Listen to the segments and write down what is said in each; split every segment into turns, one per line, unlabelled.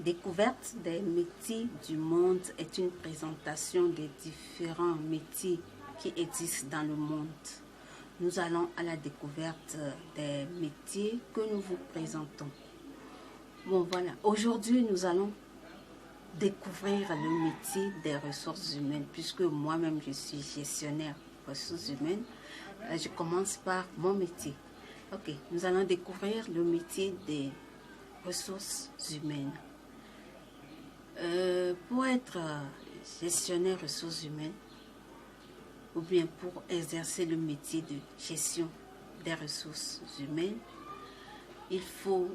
Découverte des métiers du monde est une présentation des différents métiers qui existent dans le monde. Nous allons à la découverte des métiers que nous vous présentons. Bon voilà, aujourd'hui nous allons découvrir le métier des ressources humaines puisque moi-même je suis gestionnaire ressources humaines. Je commence par mon métier. Ok, nous allons découvrir le métier des ressources humaines. Pour être gestionnaire ressources humaines ou bien pour exercer le métier de gestion des ressources humaines, il faut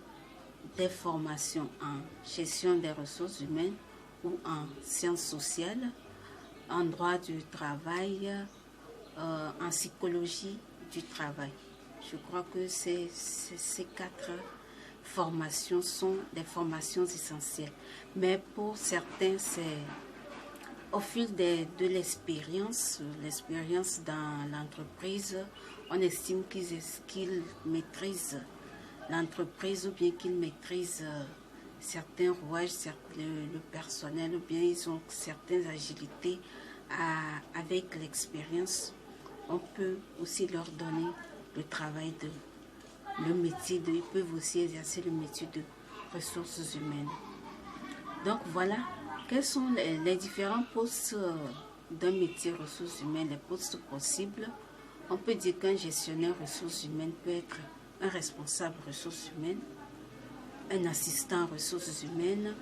des formations en gestion des ressources humaines ou en sciences sociales, en droit du travail, en psychologie du travail. Je crois que ces quatre formations sont des formations essentielles. Mais pour certains, c'est au fil de l'expérience dans l'entreprise, on estime qu'ils maîtrisent l'entreprise ou bien qu'ils maîtrisent certains rouages, le personnel, ou bien ils ont certaines agilités. Avec l'expérience, on peut aussi leur donner le travail ils peuvent aussi exercer le métier de ressources humaines. Donc voilà, quels sont les différents postes d'un métier ressources humaines, les postes possibles. On peut dire qu'un gestionnaire ressources humaines peut être un responsable ressources humaines, un assistant ressources humaines,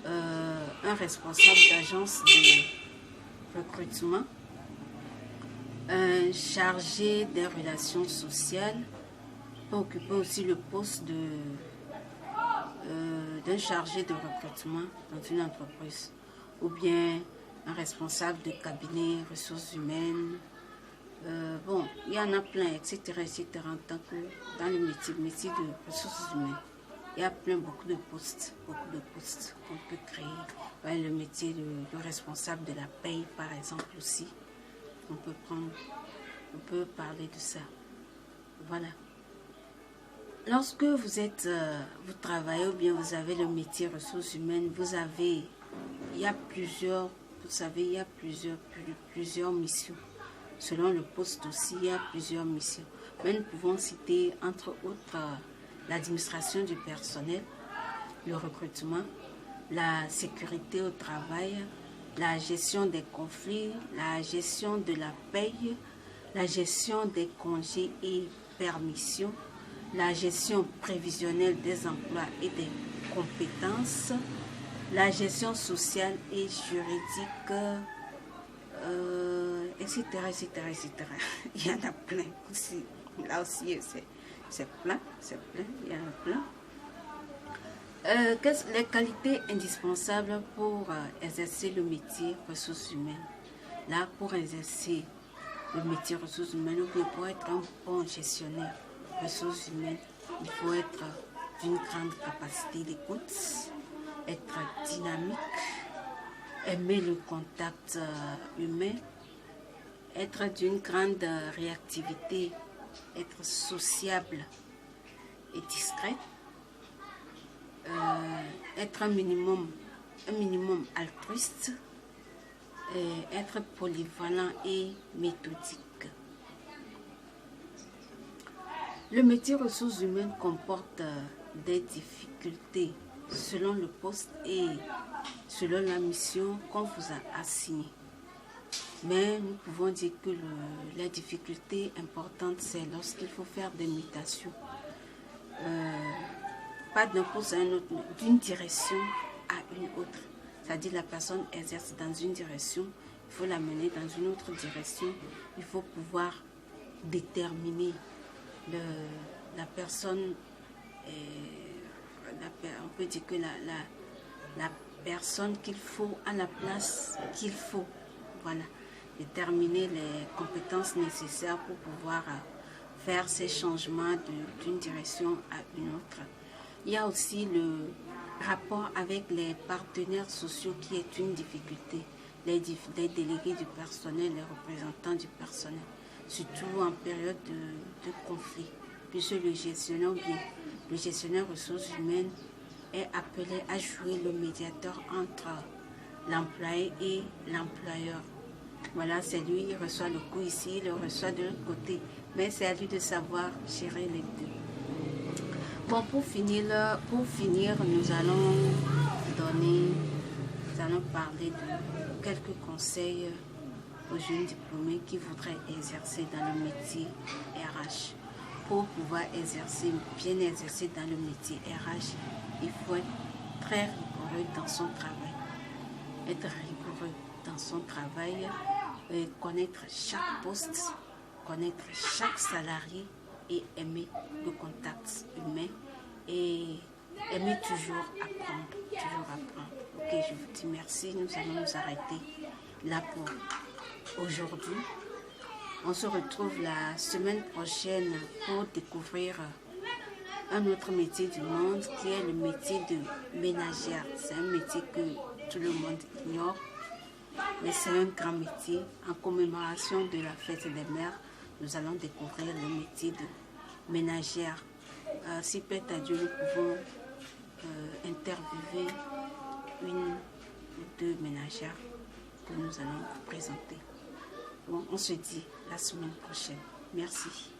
un responsable d'agence de recrutement, un chargé des relations sociales, peut occuper aussi le poste d'un chargé de recrutement dans une entreprise, ou bien un responsable de cabinet ressources humaines. Bon, il y en a plein, etc., etc. En tant que dans le métier de ressources humaines, il y a beaucoup de postes qu'on peut créer. Ouais, le métier de responsable de la paye, par exemple, aussi. On peut parler de ça. Voilà. Lorsque vous travaillez ou bien vous avez le métier ressources humaines, il y a plusieurs missions. Selon le poste aussi, il y a plusieurs missions. Mais nous pouvons citer, entre autres, l'administration du personnel, le recrutement, la sécurité au travail, la gestion des conflits, la gestion de la paye, la gestion des congés et permissions, la gestion prévisionnelle des emplois et des compétences, la gestion sociale et juridique, etc., etc., etc. Il y en a plein aussi. Là aussi, c'est plein, il y en a plein. Quelles sont les qualités indispensables pour exercer le métier ressources humaines? Là, pour exercer le métier ressources humaines, ou bien pour être un bon gestionnaire ressources humaines, il faut être d'une grande capacité d'écoute, être dynamique, aimer le contact humain, être d'une grande réactivité, être sociable et discret, être un minimum altruiste, être polyvalent et méthodique. Le métier ressources humaines comporte des difficultés selon le poste et selon la mission qu'on vous a assignée. Mais nous pouvons dire que la difficulté importante, c'est lorsqu'il faut faire des mutations. Pas d'un poste à un autre, mais d'une direction à une autre. C'est-à-dire la personne exerce dans une direction, il faut la mener dans une autre direction. Il faut pouvoir déterminer la personne, on peut dire que la personne qu'il faut à la place qu'il faut. Voilà, déterminer les compétences nécessaires pour pouvoir faire ces changements d'une direction à une autre. Il y a aussi le rapport avec les partenaires sociaux qui est une difficulté. Les délégués du personnel, les représentants du personnel, surtout en période de conflit. Puisque le gestionnaire ressources humaines est appelé à jouer le médiateur entre l'employé et l'employeur. Voilà, c'est lui, il reçoit le coup ici, il le reçoit de l'autre côté. Mais c'est à lui de savoir gérer les deux. Bon, pour finir, nous allons parler de quelques conseils aux jeunes diplômés qui voudraient exercer dans le métier RH. Pour pouvoir bien exercer dans le métier RH, il faut être très rigoureux dans son travail. Être rigoureux dans son travail, connaître chaque poste, connaître chaque salarié et aimer le contact humain et aimer toujours apprendre. Ok, je vous dis merci. Nous allons nous arrêter là pour aujourd'hui. On se retrouve la semaine prochaine pour découvrir un autre métier du monde qui est le métier de ménagère. C'est un métier que tout le monde ignore, mais c'est un grand métier. En commémoration de la fête des mères, nous allons découvrir le métier de ménagère. Si plaît à Dieu, nous pouvons interviewer une ou deux ménagères que nous allons vous présenter. Bon, on se dit la semaine prochaine. Merci.